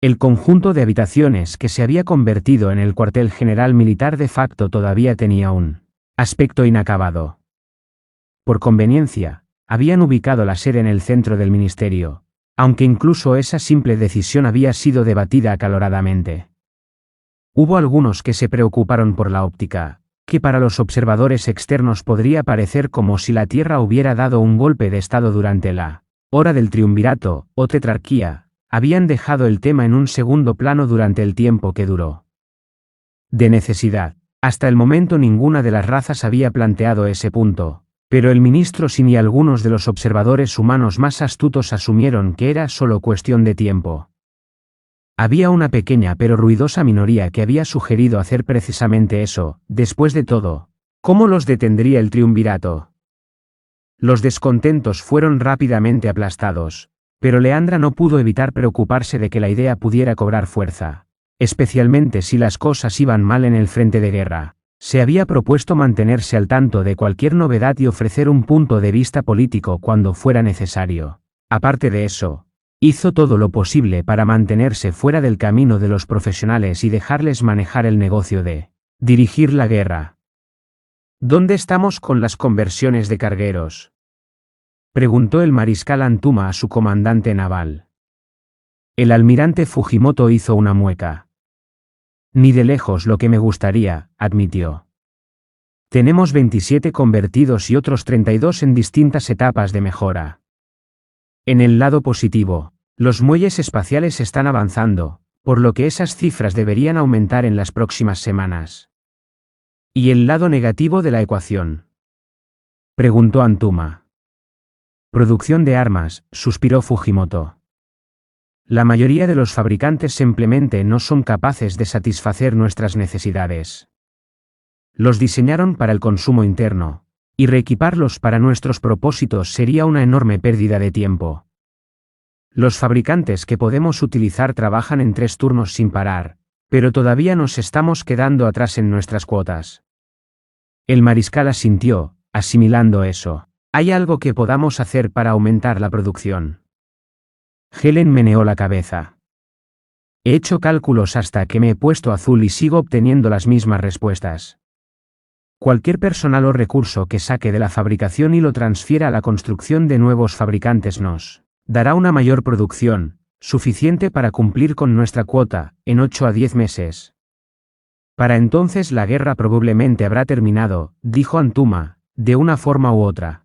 El conjunto de habitaciones que se había convertido en el cuartel general militar de facto todavía tenía un aspecto inacabado. Por conveniencia, habían ubicado la sede en el centro del ministerio, aunque incluso esa simple decisión había sido debatida acaloradamente. Hubo algunos que se preocuparon por la óptica, que para los observadores externos podría parecer como si la Tierra hubiera dado un golpe de estado durante la hora del triunvirato, o tetrarquía. Habían dejado el tema en un segundo plano durante el tiempo que duró. De necesidad, hasta el momento ninguna de las razas había planteado ese punto, pero el ministro Sin y algunos de los observadores humanos más astutos asumieron que era solo cuestión de tiempo. Había una pequeña pero ruidosa minoría que había sugerido hacer precisamente eso. Después de todo, ¿cómo los detendría el triunvirato? Los descontentos fueron rápidamente aplastados, pero Leandra no pudo evitar preocuparse de que la idea pudiera cobrar fuerza, especialmente si las cosas iban mal en el frente de guerra. Se había propuesto mantenerse al tanto de cualquier novedad y ofrecer un punto de vista político cuando fuera necesario. Aparte de eso, hizo todo lo posible para mantenerse fuera del camino de los profesionales y dejarles manejar el negocio de dirigir la guerra. ¿Dónde estamos con las conversiones de cargueros?, preguntó el mariscal Antuma a su comandante naval. El almirante Fujimoto hizo una mueca. Ni de lejos lo que me gustaría, admitió. Tenemos 27 convertidos y otros 32 en distintas etapas de mejora. En el lado positivo, los muelles espaciales están avanzando, por lo que esas cifras deberían aumentar en las próximas semanas. ¿Y el lado negativo de la ecuación?, preguntó Antuma. Producción de armas, suspiró Fujimoto. La mayoría de los fabricantes simplemente no son capaces de satisfacer nuestras necesidades. Los diseñaron para el consumo interno, y reequiparlos para nuestros propósitos sería una enorme pérdida de tiempo. Los fabricantes que podemos utilizar trabajan en 3 turnos sin parar, pero todavía nos estamos quedando atrás en nuestras cuotas. El mariscal asintió, asimilando eso. ¿Hay algo que podamos hacer para aumentar la producción? Helen meneó la cabeza. He hecho cálculos hasta que me he puesto azul y sigo obteniendo las mismas respuestas. Cualquier personal o recurso que saque de la fabricación y lo transfiera a la construcción de nuevos fabricantes nos dará una mayor producción, suficiente para cumplir con nuestra cuota, en 8 a 10 meses. Para entonces la guerra probablemente habrá terminado, dijo Antuma, de una forma u otra.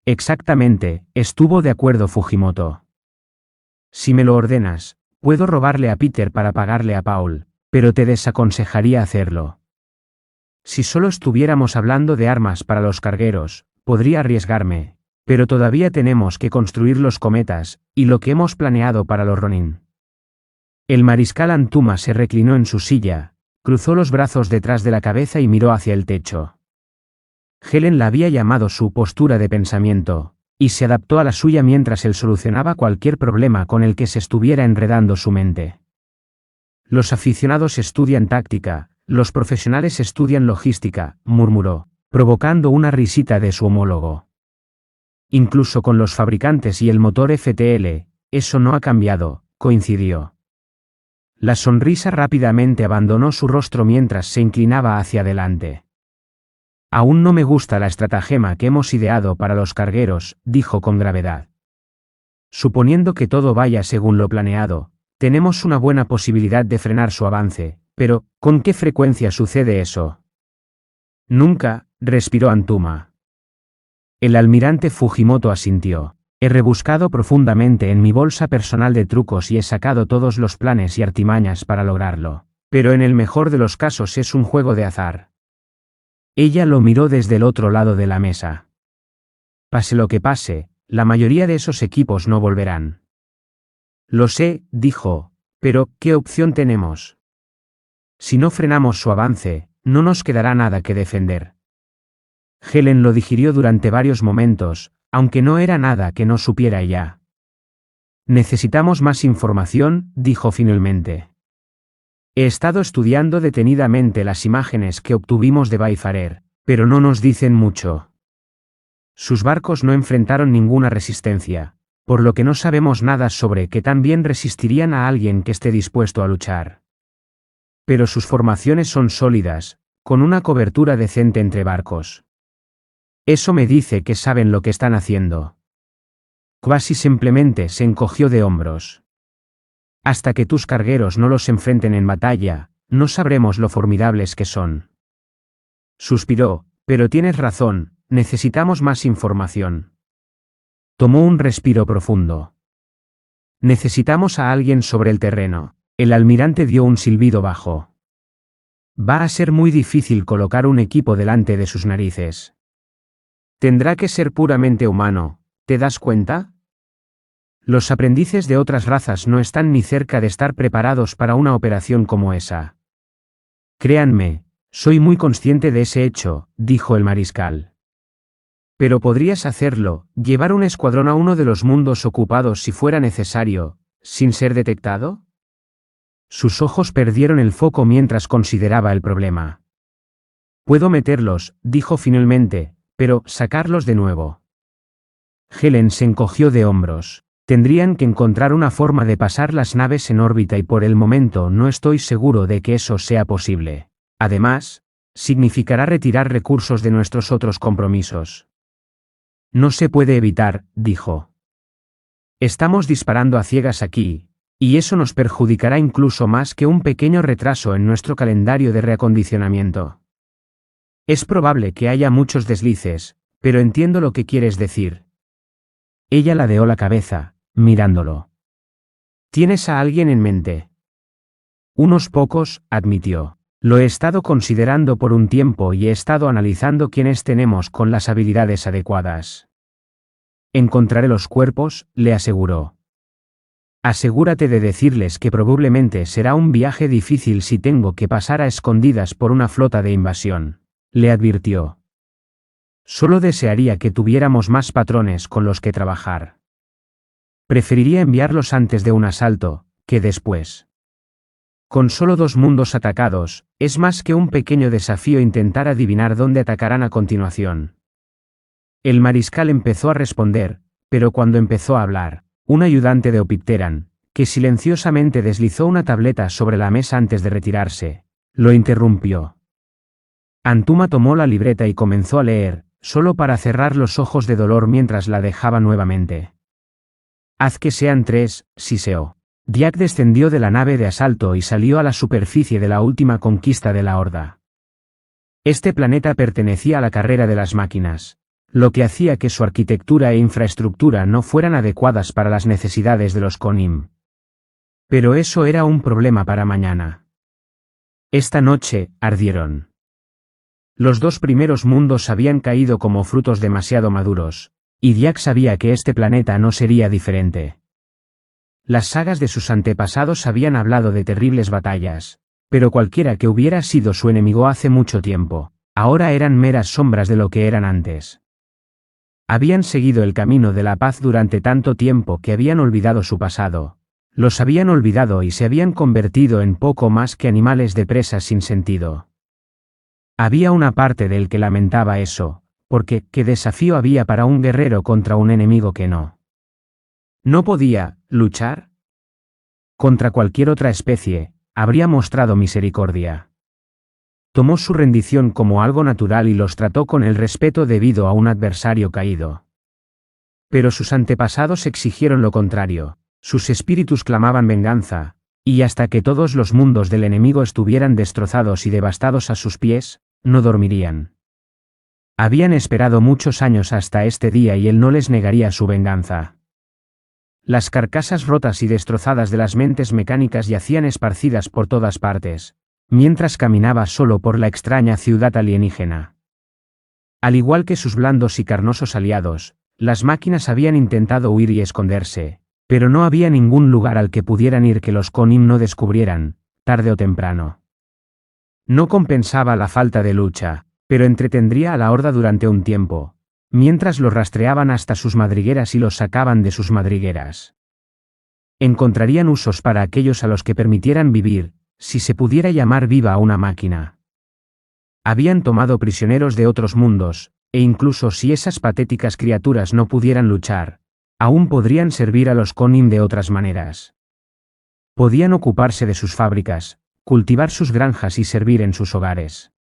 Exactamente, estuvo de acuerdo Fujimoto. Si me lo ordenas, puedo robarle a Peter para pagarle a Paul, pero te desaconsejaría hacerlo. Si solo estuviéramos hablando de armas para los cargueros, podría arriesgarme, pero todavía tenemos que construir los cometas, y lo que hemos planeado para los Ronin. El mariscal Antuma se reclinó en su silla, cruzó los brazos detrás de la cabeza y miró hacia el techo. Helen la había llamado su postura de pensamiento, y se adaptó a la suya mientras él solucionaba cualquier problema con el que se estuviera enredando su mente. Los aficionados estudian táctica, los profesionales estudian logística, murmuró, provocando una risita de su homólogo. Incluso con los fabricantes y el motor FTL, eso no ha cambiado, coincidió. La sonrisa rápidamente abandonó su rostro mientras se inclinaba hacia adelante. Aún no me gusta la estratagema que hemos ideado para los cargueros, dijo con gravedad. Suponiendo que todo vaya según lo planeado, tenemos una buena posibilidad de frenar su avance, pero, ¿con qué frecuencia sucede eso? Nunca, respiró Antuma. El almirante Fujimoto asintió. He rebuscado profundamente en mi bolsa personal de trucos y he sacado todos los planes y artimañas para lograrlo, pero en el mejor de los casos es un juego de azar. Ella lo miró desde el otro lado de la mesa. Pase lo que pase, la mayoría de esos equipos no volverán. Lo sé, dijo, pero ¿qué opción tenemos? Si no frenamos su avance, no nos quedará nada que defender. Helen lo digirió durante varios momentos, aunque no era nada que no supiera ella. Necesitamos más información, dijo finalmente. He estado estudiando detenidamente las imágenes que obtuvimos de Baifarer, pero no nos dicen mucho. Sus barcos no enfrentaron ninguna resistencia, por lo que no sabemos nada sobre qué tan bien resistirían a alguien que esté dispuesto a luchar. Pero sus formaciones son sólidas, con una cobertura decente entre barcos. Eso me dice que saben lo que están haciendo. Quasi simplemente se encogió de hombros. Hasta que tus cargueros no los enfrenten en batalla, no sabremos lo formidables que son. Suspiró, pero tienes razón, necesitamos más información. Tomó un respiro profundo. Necesitamos a alguien sobre el terreno. El almirante dio un silbido bajo. Va a ser muy difícil colocar un equipo delante de sus narices. Tendrá que ser puramente humano, ¿te das cuenta? Los aprendices de otras razas no están ni cerca de estar preparados para una operación como esa. Créanme, soy muy consciente de ese hecho, dijo el mariscal. Pero podrías hacerlo, llevar un escuadrón a uno de los mundos ocupados si fuera necesario, sin ser detectado. Sus ojos perdieron el foco mientras consideraba el problema. Puedo meterlos, dijo finalmente, pero sacarlos de nuevo. Helen se encogió de hombros. Tendrían que encontrar una forma de pasar las naves en órbita y por el momento no estoy seguro de que eso sea posible. Además, significará retirar recursos de nuestros otros compromisos. No se puede evitar, dijo. Estamos disparando a ciegas aquí, y eso nos perjudicará incluso más que un pequeño retraso en nuestro calendario de reacondicionamiento. Es probable que haya muchos deslices, pero entiendo lo que quieres decir. Ella ladeó la cabeza, mirándolo. ¿Tienes a alguien en mente? Unos pocos, admitió. Lo he estado considerando por un tiempo y he estado analizando quiénes tenemos con las habilidades adecuadas. Encontraré los cuerpos, le aseguró. Asegúrate de decirles que probablemente será un viaje difícil si tengo que pasar a escondidas por una flota de invasión, le advirtió. Solo desearía que tuviéramos más patrones con los que trabajar. Preferiría enviarlos antes de un asalto, que después. Con solo 2 mundos atacados, es más que un pequeño desafío intentar adivinar dónde atacarán a continuación. El mariscal empezó a responder, pero cuando empezó a hablar, un ayudante de Opipteran, que silenciosamente deslizó una tableta sobre la mesa antes de retirarse, lo interrumpió. Antuma tomó la libreta y comenzó a leer, solo para cerrar los ojos de dolor mientras la dejaba nuevamente. Haz que sean 3, siseó. Diak descendió de la nave de asalto y salió a la superficie de la última conquista de la Horda. Este planeta pertenecía a la carrera de las máquinas, lo que hacía que su arquitectura e infraestructura no fueran adecuadas para las necesidades de los Konim. Pero eso era un problema para mañana. Esta noche, ardieron. Los 2 primeros mundos habían caído como frutos demasiado maduros, y Diak sabía que este planeta no sería diferente. Las sagas de sus antepasados habían hablado de terribles batallas, pero cualquiera que hubiera sido su enemigo hace mucho tiempo, ahora eran meras sombras de lo que eran antes. Habían seguido el camino de la paz durante tanto tiempo que habían olvidado su pasado, los habían olvidado y se habían convertido en poco más que animales de presa sin sentido. Había una parte de él que lamentaba eso, porque ¿qué desafío había para un guerrero contra un enemigo que no podía luchar? Contra cualquier otra especie, habría mostrado misericordia. Tomó su rendición como algo natural y los trató con el respeto debido a un adversario caído. Pero sus antepasados exigieron lo contrario, sus espíritus clamaban venganza, y hasta que todos los mundos del enemigo estuvieran destrozados y devastados a sus pies, no dormirían. Habían esperado muchos años hasta este día y él no les negaría su venganza. Las carcasas rotas y destrozadas de las mentes mecánicas yacían esparcidas por todas partes, mientras caminaba solo por la extraña ciudad alienígena. Al igual que sus blandos y carnosos aliados, las máquinas habían intentado huir y esconderse, pero no había ningún lugar al que pudieran ir que los Konim no descubrieran, tarde o temprano. No compensaba la falta de lucha, pero entretendría a la Horda durante un tiempo, mientras los rastreaban hasta sus madrigueras y los sacaban de sus madrigueras. Encontrarían usos para aquellos a los que permitieran vivir, si se pudiera llamar viva a una máquina. Habían tomado prisioneros de otros mundos, e incluso si esas patéticas criaturas no pudieran luchar, Aún podrían servir a los Konin de otras maneras. Podían ocuparse de sus fábricas, cultivar sus granjas y servir en sus hogares.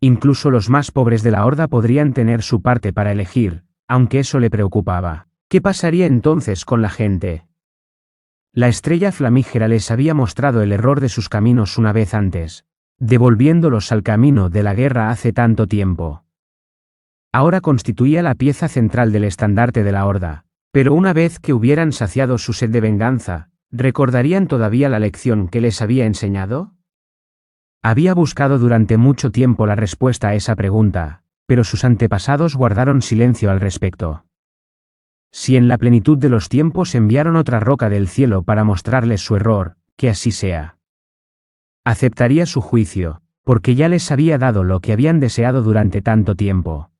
Incluso los más pobres de la horda podrían tener su parte para elegir, aunque eso le preocupaba. ¿Qué pasaría entonces con la gente? La estrella flamígera les había mostrado el error de sus caminos una vez antes, devolviéndolos al camino de la guerra hace tanto tiempo. Ahora constituía la pieza central del estandarte de la horda, pero una vez que hubieran saciado su sed de venganza, ¿recordarían todavía la lección que les había enseñado? Había buscado durante mucho tiempo la respuesta a esa pregunta, pero sus antepasados guardaron silencio al respecto. Si en la plenitud de los tiempos enviaron otra roca del cielo para mostrarles su error, que así sea. Aceptaría su juicio, porque ya les había dado lo que habían deseado durante tanto tiempo.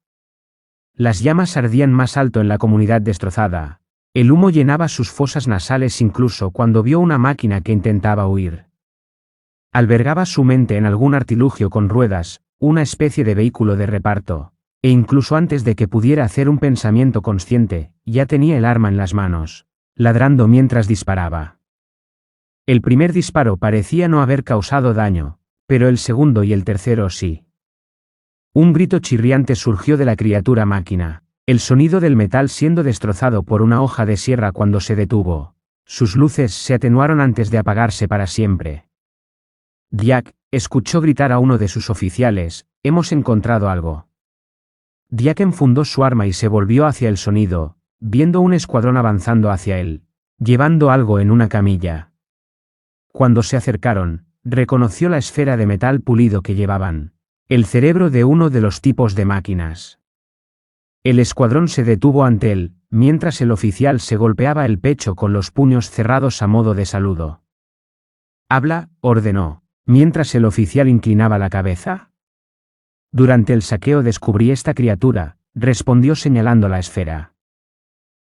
Las llamas ardían más alto en la comunidad destrozada. El humo llenaba sus fosas nasales incluso cuando vio una máquina que intentaba huir. Albergaba su mente en algún artilugio con ruedas, una especie de vehículo de reparto, e incluso antes de que pudiera hacer un pensamiento consciente, ya tenía el arma en las manos, ladrando mientras disparaba. El primer disparo parecía no haber causado daño, pero el segundo y el tercero sí. Un grito chirriante surgió de la criatura máquina, el sonido del metal siendo destrozado por una hoja de sierra cuando se detuvo. Sus luces se atenuaron antes de apagarse para siempre. Diak escuchó gritar a uno de sus oficiales: «Hemos encontrado algo». Diak enfundó su arma y se volvió hacia el sonido, viendo un escuadrón avanzando hacia él, llevando algo en una camilla. Cuando se acercaron, reconoció la esfera de metal pulido que llevaban, el cerebro de uno de los tipos de máquinas. El escuadrón se detuvo ante él, mientras el oficial se golpeaba el pecho con los puños cerrados a modo de saludo. «Habla», ordenó, mientras el oficial inclinaba la cabeza. «Durante el saqueo descubrí esta criatura», respondió señalando la esfera.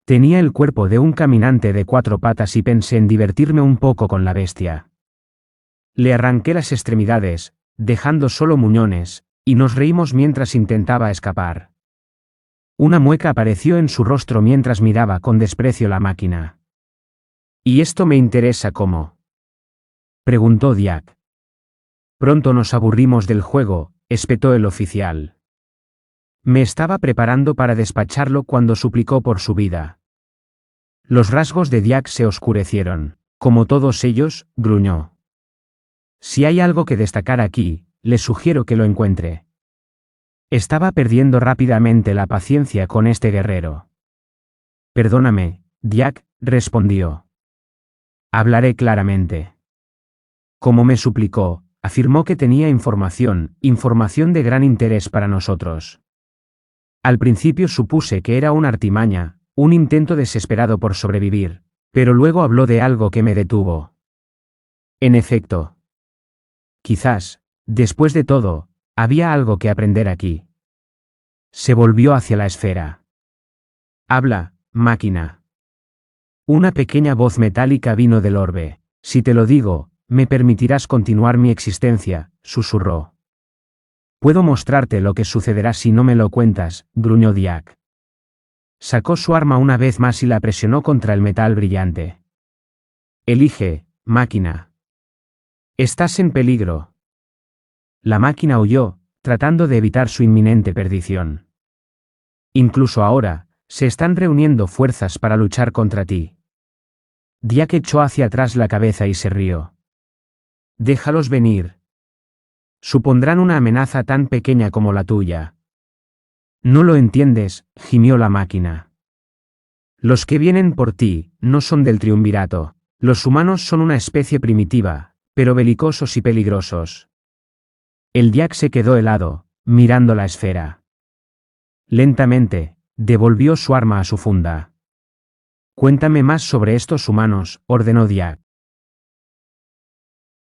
«Tenía el cuerpo de un caminante de 4 patas y pensé en divertirme un poco con la bestia. Le arranqué las extremidades, dejando solo muñones, y nos reímos mientras intentaba escapar». Una mueca apareció en su rostro mientras miraba con desprecio la máquina. «¿Y esto me interesa cómo?», preguntó Diak. «Pronto nos aburrimos del juego», espetó el oficial. «Me estaba preparando para despacharlo cuando suplicó por su vida». Los rasgos de Diak se oscurecieron. «Como todos ellos», gruñó. «Si hay algo que destacar aquí, le sugiero que lo encuentre». Estaba perdiendo rápidamente la paciencia con este guerrero. «Perdóname», Diak respondió. «Hablaré claramente». Como me suplicó, afirmó que tenía información de gran interés para nosotros. Al principio supuse que era una artimaña, un intento desesperado por sobrevivir, pero luego habló de algo que me detuvo. En efecto. Quizás, después de todo, había algo que aprender aquí. Se volvió hacia la esfera. «Habla, máquina». Una pequeña voz metálica vino del orbe. «Si te lo digo, me permitirás continuar mi existencia», susurró. «Puedo mostrarte lo que sucederá si no me lo cuentas», gruñó Diak. Sacó su arma una vez más y la presionó contra el metal brillante. «Elige, máquina. Estás en peligro». La máquina huyó, tratando de evitar su inminente perdición. «Incluso ahora, se están reuniendo fuerzas para luchar contra ti». Diak echó hacia atrás la cabeza y se rió. «Déjalos venir. Supondrán una amenaza tan pequeña como la tuya». «No lo entiendes», gimió la máquina. «Los que vienen por ti, no son del triunvirato. Los humanos son una especie primitiva, pero belicosos y peligrosos». El Diak se quedó helado, mirando la esfera. Lentamente, devolvió su arma a su funda. «Cuéntame más sobre estos humanos», ordenó Diak.